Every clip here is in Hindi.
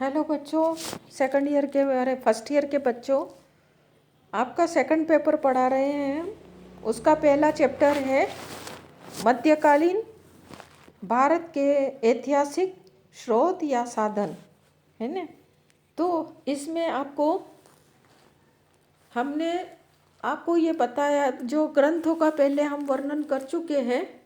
हेलो बच्चों, सेकंड ईयर के फर्स्ट ईयर के बच्चों, आपका सेकंड पेपर पढ़ा रहे हैं हम। उसका पहला चैप्टर है मध्यकालीन भारत के ऐतिहासिक स्रोत या साधन, है ना। तो इसमें हमने आपको ये बताया, जो ग्रंथों का पहले हम वर्णन कर चुके हैं।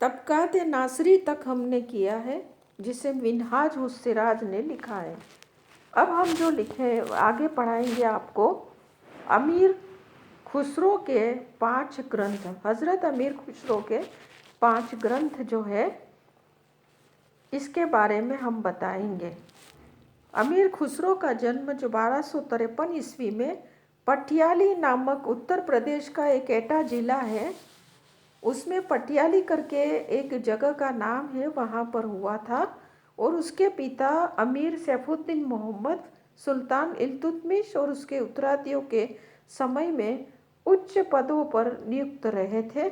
तबकात नासरी तक हमने किया है, जिसे मिनहाज उस सिराज ने लिखा है। अब हम जो लिखे आगे पढ़ाएंगे आपको अमीर खुसरो के 5 ग्रंथ, हज़रत अमीर खुसरो के 5 ग्रंथ जो है, इसके बारे में हम बताएंगे। अमीर खुसरो का जन्म जो 1253 ईस्वी में पटियाली नामक उत्तर प्रदेश का एक एटा जिला है, उसमें पटियाली करके एक जगह का नाम है, वहाँ पर हुआ था। और उसके पिता अमीर सैफुद्दीन मोहम्मद सुल्तान इल्तुतमिश और उसके उत्तराधिकारियों के समय में उच्च पदों पर नियुक्त रहे थे।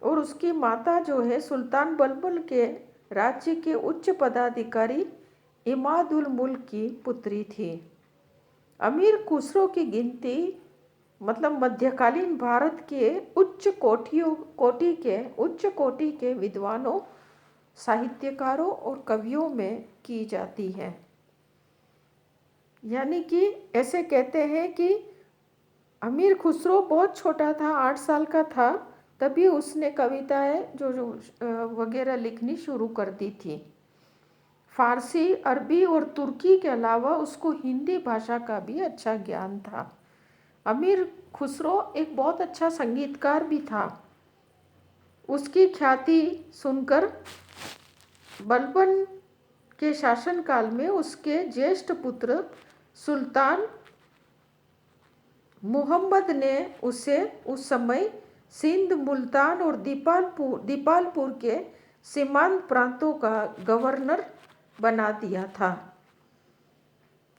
और उसकी माता जो है सुल्तान बलबल के राज्य के उच्च पदाधिकारी इमादुल मुल्क की पुत्री थी। अमीर खुसरो की गिनती मतलब मध्यकालीन भारत के उच्च कोटि के विद्वानों, साहित्यकारों और कवियों में की जाती है। यानी कि ऐसे कहते हैं कि अमीर खुसरो बहुत छोटा था, 8 साल का था, तभी उसने कविताएं जो वगैरह लिखनी शुरू कर दी थी। फारसी, अरबी और तुर्की के अलावा उसको हिंदी भाषा का भी अच्छा ज्ञान था। अमीर खुसरो एक बहुत अच्छा संगीतकार भी था। उसकी ख्याति सुनकर बलबन के शासनकाल में उसके ज्येष्ठ पुत्र सुल्तान मुहम्मद ने उसे उस समय सिंध, मुल्तान और दीपालपुर के सीमांत प्रांतों का गवर्नर बना दिया था।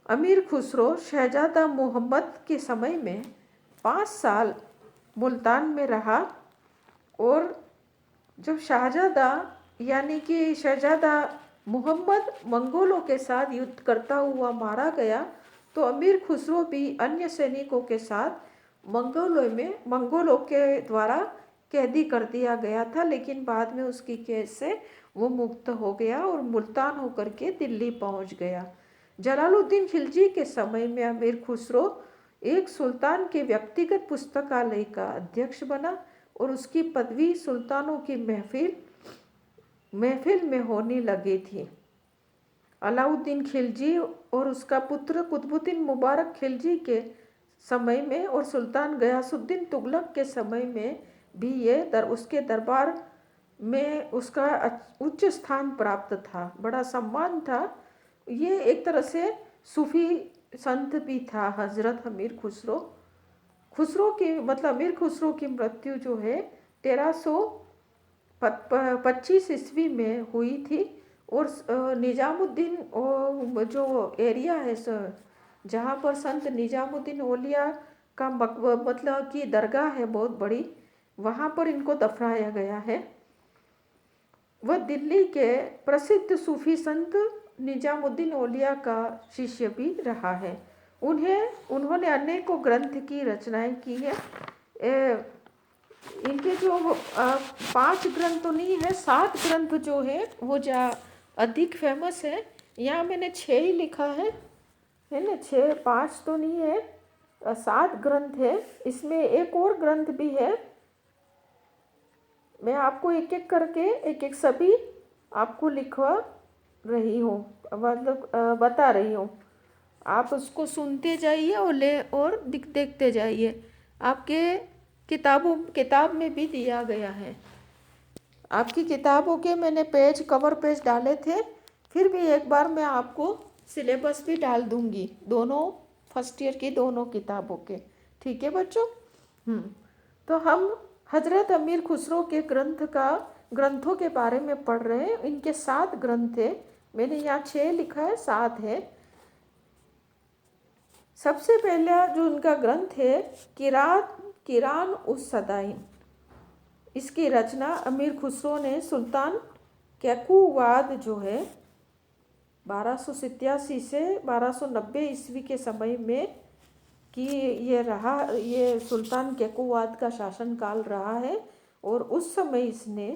अमीर खुसरो शहजादा मोहम्मद के समय में 5 साल मुल्तान में रहा। और जब शहजादा यानी कि शहजादा मोहम्मद मंगोलों के साथ युद्ध करता हुआ मारा गया, तो अमीर खुसरो भी अन्य सैनिकों के साथ मंगोलों के द्वारा कैदी कर दिया गया था। लेकिन बाद में उसकी कैद से वो मुक्त हो गया और मुल्तान होकर के दिल्ली पहुंच गया। जलालुद्दीन खिलजी के समय में अमीर खुसरो एक सुल्तान के व्यक्तिगत पुस्तकालय का अध्यक्ष बना और उसकी पदवी सुल्तानों की महफिल में होने लगी थी। अलाउद्दीन खिलजी और उसका पुत्र कुतुबुद्दीन मुबारक खिलजी के समय में और सुल्तान गयासुद्दीन तुगलक के समय में भी उसके दरबार में उसका उच्च स्थान प्राप्त था, बड़ा सम्मान था। ये एक तरह से सूफी संत भी था हजरत अमीर खुसरो। अमीर खुसरो की मृत्यु जो है 1325 ईस्वी में हुई थी। और निजामुद्दीन जो एरिया है जहाँ पर संत निजामुद्दीन औलिया का मतलब कि दरगाह है बहुत बड़ी, वहाँ पर इनको दफनाया गया है। वह दिल्ली के प्रसिद्ध सूफी संत निजामुद्दीन औलिया का शिष्य भी रहा है। उन्होंने अनेकों ग्रंथ की रचनाएं की है। इनके जो 5 ग्रंथ तो नहीं है, 7 ग्रंथ जो है वो अधिक फेमस है। यहाँ मैंने 6 ही लिखा है ना, 6, 5 तो नहीं है, 7 ग्रंथ है। इसमें एक और ग्रंथ भी है, मैं आपको एक एक करके एक सभी आपको लिखवा रही हूँ, मतलब बता रही हूँ। आप उसको सुनते जाइए और देखते जाइए। आपके किताब में भी दिया गया है। आपकी किताबों के मैंने कवर पेज डाले थे। फिर भी एक बार मैं आपको सिलेबस भी डाल दूंगी, दोनों फर्स्ट ईयर की दोनों किताबों के। ठीक है बच्चों। तो हम हजरत अमीर खुसरो के ग्रंथों के बारे में पढ़ रहे हैं। इनके 7 ग्रंथ थे, मैंने यहाँ 6 लिखा है, 7 है। सबसे पहला जो उनका ग्रंथ है किरान उस सदाइन, इसकी रचना अमीर खुसरो ने सुल्तान कैकुवाद जो है 1287 से 1290 ईस्वी के समय में कि ये सुल्तान कैकुवाद का शासनकाल रहा है और उस समय इसने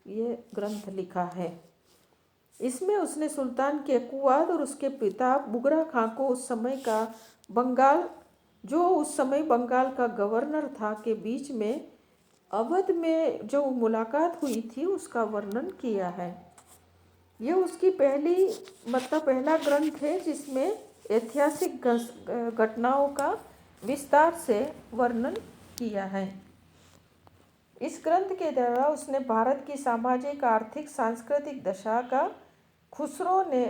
ये ग्रंथ लिखा है। इसमें उसने सुल्तान कैकुवाद और उसके पिता बुगरा खां को उस समय का उस समय बंगाल का गवर्नर था के बीच में अवध में जो मुलाकात हुई थी उसका वर्णन किया है। ये उसकी पहला ग्रंथ है जिसमें ऐतिहासिक घटनाओं का विस्तार से वर्णन किया है। इस ग्रंथ के द्वारा उसने भारत की सामाजिक, आर्थिक, सांस्कृतिक दशा का खुसरो ने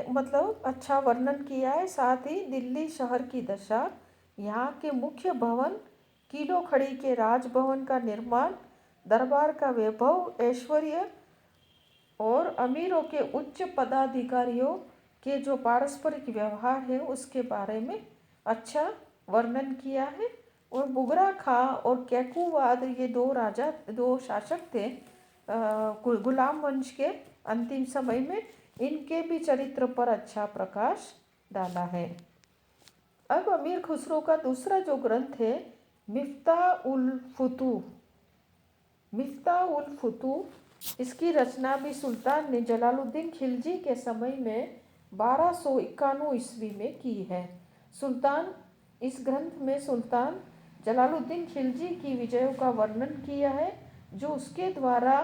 अच्छा वर्णन किया है। साथ ही दिल्ली शहर की दशा, यहाँ के मुख्य भवन, किलो खड़ी के राजभवन का निर्माण, दरबार का वैभव, ऐश्वर्य और अमीरों के उच्च पदाधिकारियों के जो पारस्परिक व्यवहार है उसके बारे में अच्छा वर्णन किया है। और बुगरा खां और कैकुवाद ये दो शासक थे गुलाम वंश के अंतिम समय में, इनके भी चरित्र पर अच्छा प्रकाश डाला है। अब अमीर खुसरो का दूसरा जो ग्रंथ है मिफ्ताह उल फुतूह, इसकी रचना भी सुल्तान ने जलालुद्दीन खिलजी के समय में 1291 ईस्वी में की है। इस ग्रंथ में सुल्तान जलालुद्दीन खिलजी की विजयों का वर्णन किया है जो उसके द्वारा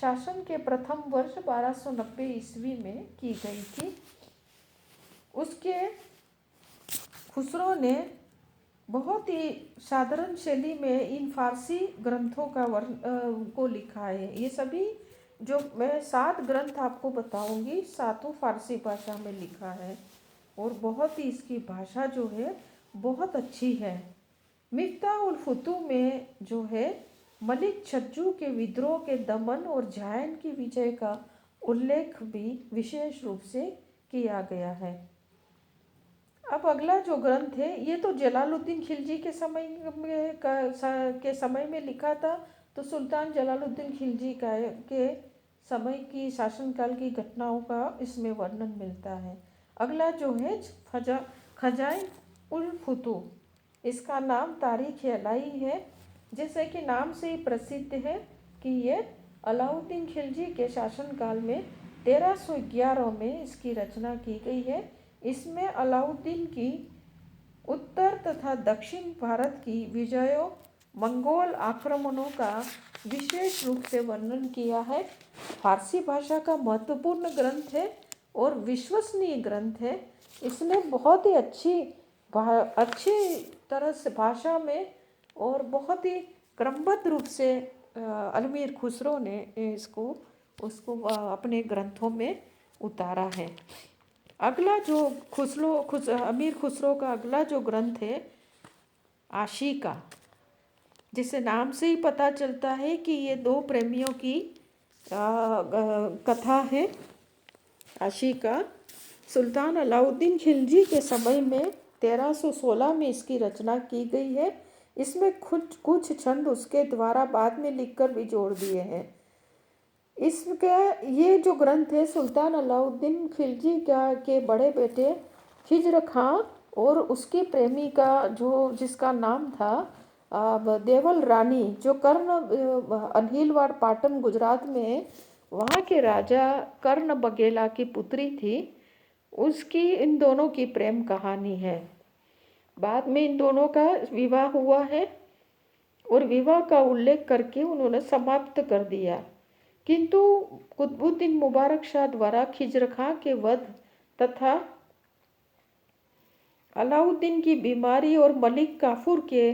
शासन के प्रथम वर्ष 1290 ईस्वी में की गई थी। उसके खुसरो ने बहुत ही साधारण शैली में इन फारसी ग्रंथों को लिखा है। ये सभी जो मैं 7 ग्रंथ आपको बताऊंगी, 7 फारसी भाषा में लिखा है और बहुत ही इसकी भाषा जो है बहुत अच्छी है। मिफ्ताह उल फुतूह में जो है मलिक छज्जू के विद्रोह के दमन और जायन की विजय का उल्लेख भी विशेष रूप से किया गया है। अब अगला जो ग्रंथ है ये तो जलालुद्दीन खिलजी के समय में लिखा था, तो सुल्तान जलालुद्दीन खिलजी के समय की शासनकाल की घटनाओं का इसमें वर्णन मिलता है। अगला जो है खजाइन उल फुतूह, इसका नाम तारीख अलाई है, जैसे कि नाम से ही प्रसिद्ध है कि ये अलाउद्दीन खिलजी के शासनकाल में 1311 में इसकी रचना की गई है। इसमें अलाउद्दीन की उत्तर तथा दक्षिण भारत की विजयों, मंगोल आक्रमणों का विशेष रूप से वर्णन किया है। फारसी भाषा का महत्वपूर्ण ग्रंथ है और विश्वसनीय ग्रंथ है। इसमें बहुत ही अच्छी तरह से भाषा में और बहुत ही क्रमबद्ध रूप से अमीर खुसरो ने उसको अपने ग्रंथों में उतारा है। अगला जो अमीर खुसरो का अगला जो ग्रंथ है आशिका, जिसे नाम से ही पता चलता है कि ये 2 प्रेमियों की कथा है। आशिका सुल्तान अलाउद्दीन खिलजी के समय में 1316 में इसकी रचना की गई है। इसमें कुछ छंद उसके द्वारा बाद में लिखकर भी जोड़ दिए हैं। इसका ये जो ग्रंथ है सुल्तान अलाउद्दीन खिलजी के बड़े बेटे खिज्र खां और उसकी प्रेमिका जिसका नाम था देवल रानी, जो अनहिलवाड़ पाटन गुजरात में वहाँ के राजा कर्ण बघेला की पुत्री थी, उसकी इन दोनों की प्रेम कहानी है। बाद में इन दोनों का विवाह हुआ है और विवाह का उल्लेख करके उन्होंने समाप्त कर दिया, किंतु कुतुबुद्दीन मुबारक शाह द्वारा खिज्र खां के वध तथा अलाउद्दीन की बीमारी और मलिक काफूर के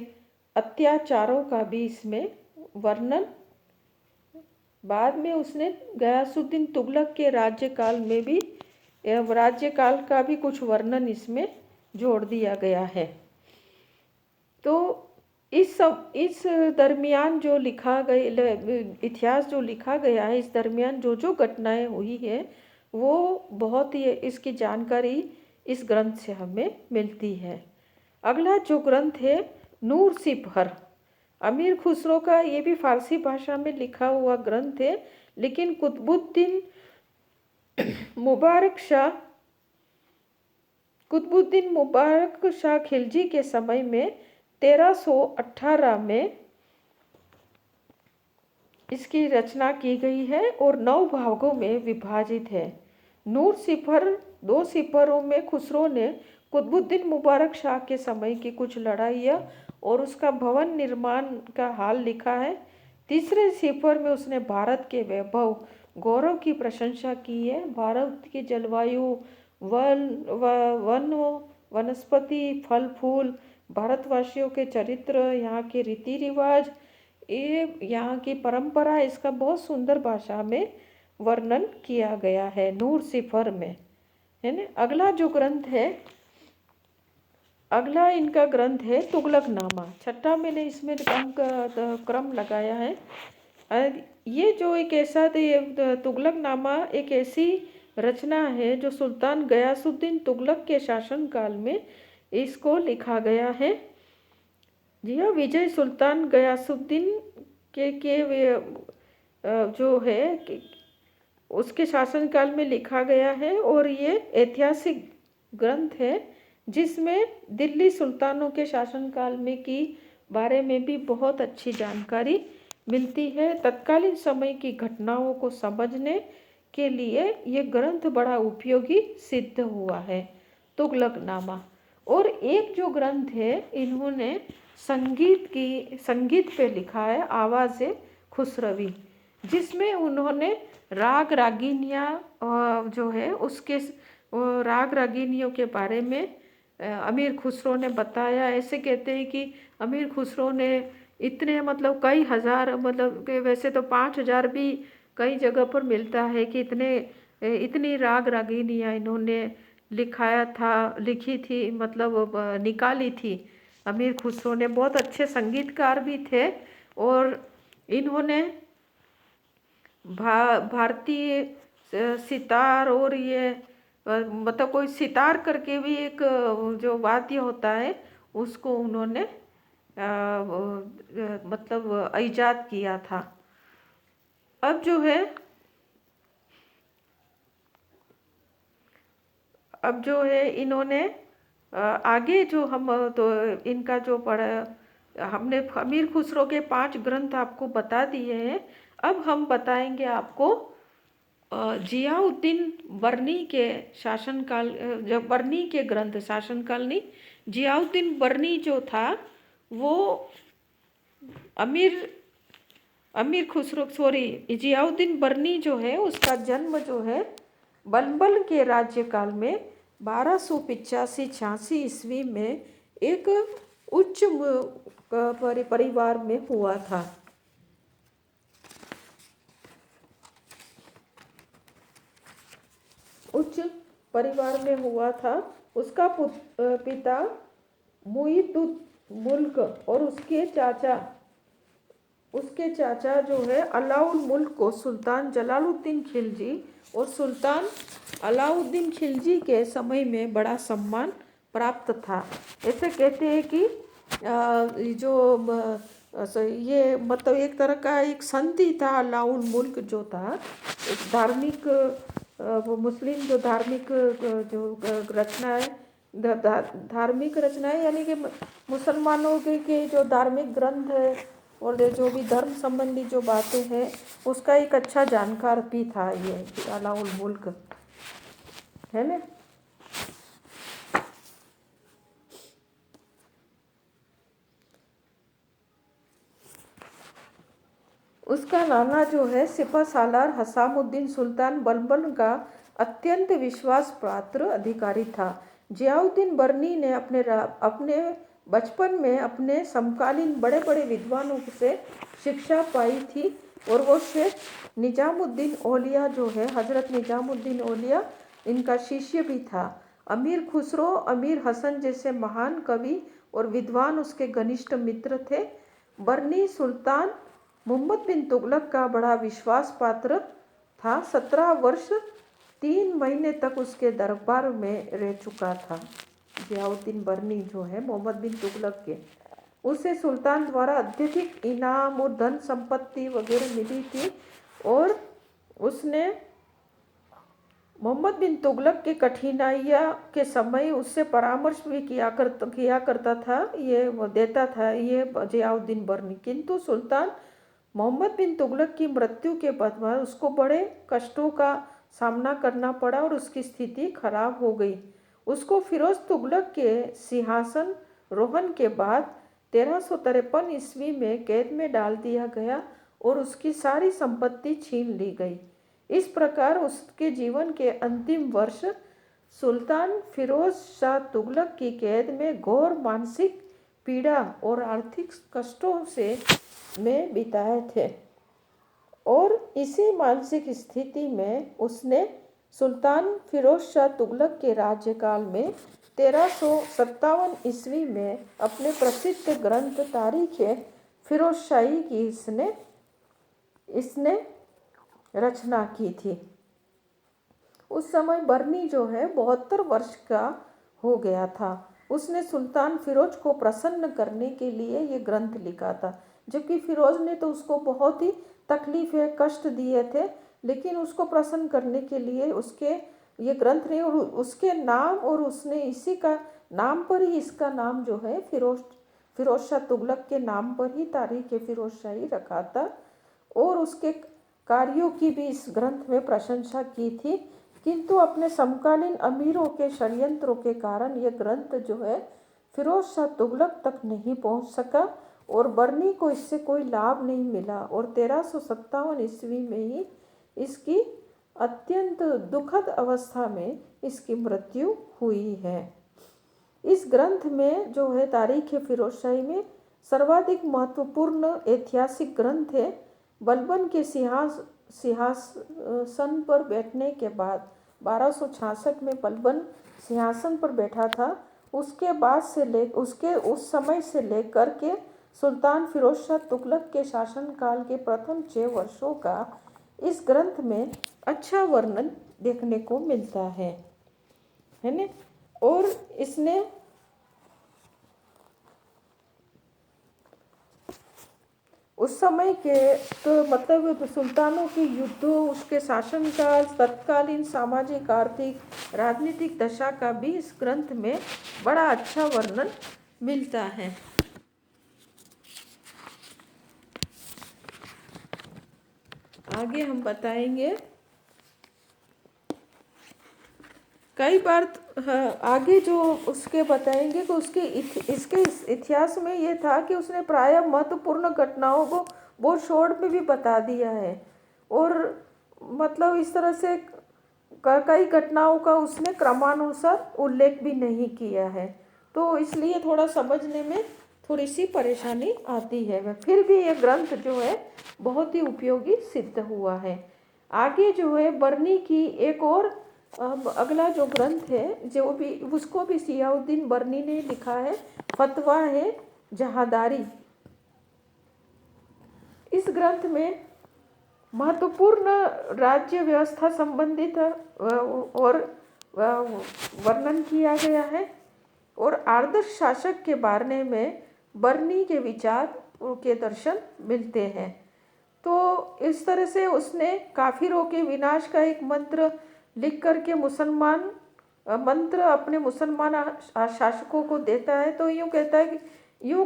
अत्याचारों का भी इसमें वर्णन, बाद में उसने गयासुद्दीन तुगलक के राज्यकाल का भी कुछ वर्णन इसमें जोड़ दिया गया है। तो इस दरमियान जो इतिहास जो लिखा गया है, इस दरमियान जो घटनाएं हुई है वो बहुत ही इसकी जानकारी इस ग्रंथ से हमें मिलती है। अगला जो ग्रंथ है नूर सिपहर, अमीर खुसरो का ये भी फारसी भाषा में लिखा हुआ ग्रंथ है, लेकिन कुतुबुद्दीन मुबारक शाह कुतुबुद्दीन मुबारक शाह खिलजी के समय में 1318 में इसकी रचना की गई है और 9 भागों में विभाजित है। नूर सिफर 2 सिफरों में खुसरो ने कुतुबुद्दीन मुबारक शाह के समय की कुछ लड़ाइयाँ और उसका भवन निर्माण का हाल लिखा है। तीसरे सिफर में उसने भारत के वैभव गौरव की प्रशंसा की है। भारत की जलवायु, वन वनस्पति, फल फूल, भारतवासियों के चरित्र, यहाँ के रीति रिवाज, ये यहाँ की परंपरा, इसका बहुत सुंदर भाषा में वर्णन किया गया है नूर सिफर में, है ना। अगला जो ग्रंथ है, अगला इनका ग्रंथ है तुगलकनामा। छठा मैंने इसमें क्रम लगाया है। ये जो एक ऐसा तुगलकनामा एक ऐसी रचना है जो सुल्तान गयासुद्दीन तुगलक के शासनकाल में इसको लिखा गया है। जी हाँ, विजय सुल्तान गयासुद्दीन के जो है उसके शासनकाल में लिखा गया है और ये ऐतिहासिक ग्रंथ है जिसमें दिल्ली सुल्तानों के शासनकाल में की बारे में भी बहुत अच्छी जानकारी मिलती है। तत्कालीन समय की घटनाओं को समझने के लिए ये ग्रंथ बड़ा उपयोगी सिद्ध हुआ है, तुगलकनामा। और एक जो ग्रंथ है इन्होंने संगीत पे लिखा है, आवाज़ खुसरवी, जिसमें उन्होंने राग रागिनियाँ जो है उसके राग रागिनियों के बारे में अमीर खुसरो ने बताया। ऐसे कहते हैं कि अमीर खुसरो ने इतने मतलब कई हज़ार, मतलब कि वैसे तो 5000 भी कई जगह पर मिलता है कि इतनी राग रागिनियाँ इन्होंने लिखी थी, मतलब निकाली थी। अमीर खुसरो ने बहुत अच्छे संगीतकार भी थे और इन्होंने भारतीय सितार और ये मतलब कोई सितार करके भी एक जो वाद्य होता है उसको उन्होंने मतलब ईजाद किया था। अब जो है इन्होंने आगे जो हम तो इनका जो पढ़ा हमने, अमीर खुसरो के 5 ग्रंथ आपको बता दिए हैं। अब हम बताएंगे आपको जियाउद्दीन बर्नी के शासनकाल, जब बर्नी के ग्रंथ, शासनकाल नहीं, जियाउद्दीन बर्नी जो था वो अमीर खुसरो जियाउद्दीन बर्नी जो है उसका जन्म जो है बलबल के राज्यकाल में 1285-86 ईस्वी में एक उच्च परिवार में हुआ था। उच्च परिवार में हुआ था। उसका पिता मुईदुल मुल्क और उसके चाचा जो है अलाउल मुल्क को सुल्तान जलालुद्दीन खिलजी और सुल्तान अलाउद्दीन खिलजी के समय में बड़ा सम्मान प्राप्त था। ऐसे कहते हैं कि ये मतलब एक तरह का एक संधि था। अलाउल मुल्क जो था एक धार्मिक मुस्लिम जो धार्मिक जो रचना है, धार्मिक रचनाएं यानी कि मुसलमानों के जो धार्मिक ग्रंथ है और जो भी धर्म संबंधी जो बातें हैं उसका एक अच्छा जानकार भी था ये अलाउल मुल्क, है ना। उसका नाना जो है सिपह सालार हसामुद्दीन सुल्तान बलबन का अत्यंत विश्वास पात्र अधिकारी था। जियाउद्दीन बर्नी ने अपने बचपन में अपने समकालीन बड़े बड़े विद्वानों से शिक्षा पाई थी और वो शेख निजामुद्दीन औलिया जो है, हजरत निजामुद्दीन औलिया, इनका शिष्य भी था। अमीर खुसरो, अमीर हसन जैसे महान कवि और विद्वान उसके घनिष्ठ मित्र थे। बर्नी सुल्तान मोहम्मद बिन तुगलक का बड़ा विश्वास पात्र था। 17 वर्ष 3 महीने तक उसके दरबार में रह चुका था। जियाउद्दीन बर्नी जो है मोहम्मद बिन तुगलक के, उसे सुल्तान द्वारा अत्यधिक इनाम और धन संपत्ति वगैरह मिली थी और उसने मोहम्मद बिन तुगलक के कठिनाइयाँ के समय उससे परामर्श भी किया करता था, ये वो देता था ये जियाउद्दीन बर्नी। किंतु सुल्तान मोहम्मद बिन तुगलक की मृत्यु के बाद उसको बड़े कष्टों का सामना करना पड़ा और उसकी स्थिति खराब हो गई। उसको फिरोज तुगलक के सिंहासन रोहन के बाद 1353 ईस्वी में कैद में डाल दिया गया और उसकी सारी संपत्ति छीन ली गई। इस प्रकार उसके जीवन के अंतिम वर्ष सुल्तान फिरोज शाह तुगलक की कैद में घोर मानसिक पीड़ा और आर्थिक कष्टों से में बिताए थे। और इसी मानसिक स्थिति में उसने सुल्तान फिरोज शाह तुगलक के राज्यकाल में 1357 ईस्वी में अपने प्रसिद्ध ग्रंथ तारीख फिरोजशाही की इसने रचना की थी। उस समय बर्नी जो है 72 वर्ष का हो गया था। उसने सुल्तान फिरोज को प्रसन्न करने के लिए ये ग्रंथ लिखा था, जबकि फिरोज ने तो उसको बहुत ही तकलीफें कष्ट दिए थे, लेकिन उसको प्रसन्न करने के लिए उसके ये ग्रंथ ने और उसके नाम और उसने इसी का नाम पर ही इसका नाम जो है फिरोज शाह तुगलक के नाम पर ही तारीख फिरोजशाही रखा था। और उसके कार्यों की भी इस ग्रंथ में प्रशंसा की थी। किंतु अपने समकालीन अमीरों के षड्यंत्रों के कारण यह ग्रंथ जो है फिरोज शाह तुगलक तक नहीं पहुंच सका और बर्नी को इससे कोई लाभ नहीं मिला और 1357 ईस्वी में ही इसकी अत्यंत दुखद अवस्था में इसकी मृत्यु हुई है। इस ग्रंथ में जो है तारीख फिरोजशाही में सर्वाधिक महत्वपूर्ण ऐतिहासिक ग्रंथ है। बलबन के सिंहासन पर बैठने के बाद 1266 में बलबन सिंहासन पर बैठा था। उसके बाद से उस समय से लेकर के सुल्तान फिरोज शाह तुगलक के शासनकाल के प्रथम 6 वर्षों का इस ग्रंथ में अच्छा वर्णन देखने को मिलता है ना। और इसने उस समय के तो मतलब सुल्तानों के युद्धों, उसके शासनकाल, तत्कालीन सामाजिक आर्थिक राजनीतिक दशा का भी इस ग्रंथ में बड़ा अच्छा वर्णन मिलता है। आगे हम बताएंगे कई बार आगे जो उसके बताएंगे कि उसके इसके इतिहास में ये था कि उसने प्रायः महत्वपूर्ण घटनाओं को बहुत शॉर्ट में भी बता दिया है और मतलब इस तरह से कई घटनाओं का उसने क्रमानुसार उल्लेख भी नहीं किया है, तो इसलिए थोड़ा समझने में थोड़ी सी परेशानी आती है। फिर भी ये ग्रंथ जो है बहुत ही उपयोगी सिद्ध हुआ है। आगे जो है बर्नी की एक और अगला जो ग्रंथ है जो भी उसको भी जियाउद्दीन बर्नी ने लिखा है, फतवा है जहादारी। इस ग्रंथ में महत्वपूर्ण राज्य व्यवस्था संबंधित और वर्णन किया गया है और आदर्श शासक के बारे में बर्नी के विचार के दर्शन मिलते हैं। तो इस तरह से उसने काफिरों के विनाश का एक मंत्र लिख करके मंत्र अपने मुसलमान शासकों को देता है। तो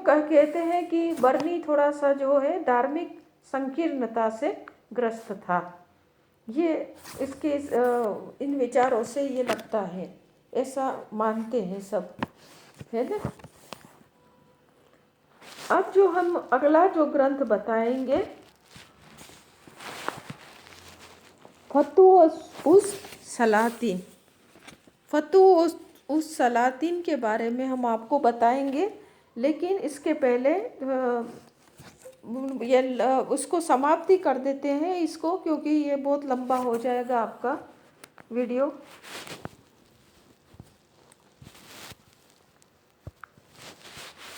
कहते हैं कि बर्नी थोड़ा सा जो है धार्मिक संकीर्णता से ग्रस्त था। ये इसके इन विचारों से ये लगता है, ऐसा मानते हैं सब, है ना। अब जो हम अगला जो ग्रंथ बताएंगे फतुह सलातीन। फतुह सलातीन के बारे में हम आपको बताएंगे, लेकिन इसके पहले उसको समाप्ति कर देते हैं इसको, क्योंकि ये बहुत लंबा हो जाएगा आपका वीडियो।